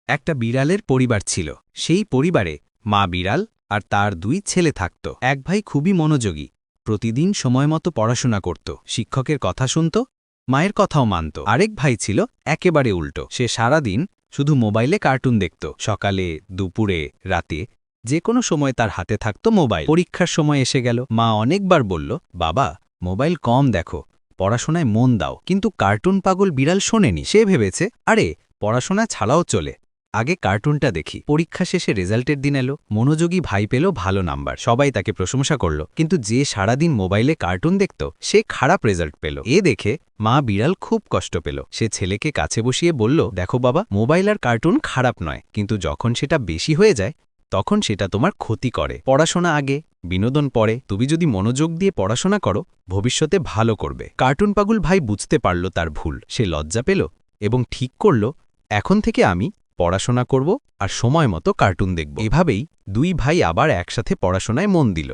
একটা বিড়ালের পরিবার ছিল। সেই পরিবারে মা বিড়াল আর তার 2 ছেলে থাকত। এক ভাই খুবই মনোযোগী, প্রতিদিন সময়মতো পড়াশোনা করত, শিক্ষকের কথা শুনত, মায়ের কথাও মানত। আরেক ভাই ছিল একেবারে উল্টো। সে সারাদিন শুধু মোবাইলে কার্টুন দেখত। সকালে, দুপুরে, রাতে যে কোনো সময় তার হাতে থাকত মোবাইল। পরীক্ষার সময় এসে গেল, মা অনেকবার বলল, বাবা মোবাইল কম দেখো, পড়াশোনায় মন দাও। কিন্তু কার্টুন পাগল বিড়াল শোনেনি। সে ভেবেছে, আরে পড়াশোনা ছাড়াও চলে, আগে কার্টুনটা দেখি। পরীক্ষা শেষে রেজাল্টের দিন এলো, মনোযোগী ভাই পেল ভালো নাম্বার, সবাই তাকে প্রশংসা করল। কিন্তু যে সারাদিন মোবাইলে কার্টুন দেখত সে খারাপ রেজাল্ট পেল। এ দেখে মা বিড়াল খুব কষ্ট পেল। সে ছেলেকে কাছে বসিয়ে বলল, দেখো বাবা, মোবাইল আর কার্টুন খারাপ নয়, কিন্তু যখন সেটা বেশি হয়ে যায় তখন সেটা তোমার ক্ষতি করে। পড়াশোনা আগে, বিনোদন পরে। তুমি যদি মনোযোগ দিয়ে পড়াশোনা করো, ভবিষ্যতে ভালো করবে। কার্টুন পাগল ভাই বুঝতে পারল তার ভুল। সে লজ্জা পেল এবং ঠিক করল, এখন থেকে আমি পড়াশোনা করব আর সময় মতো কার্টুন দেখব। এভাবেই 2 ভাই আবার একসাথে পড়াশোনায় মন দিল।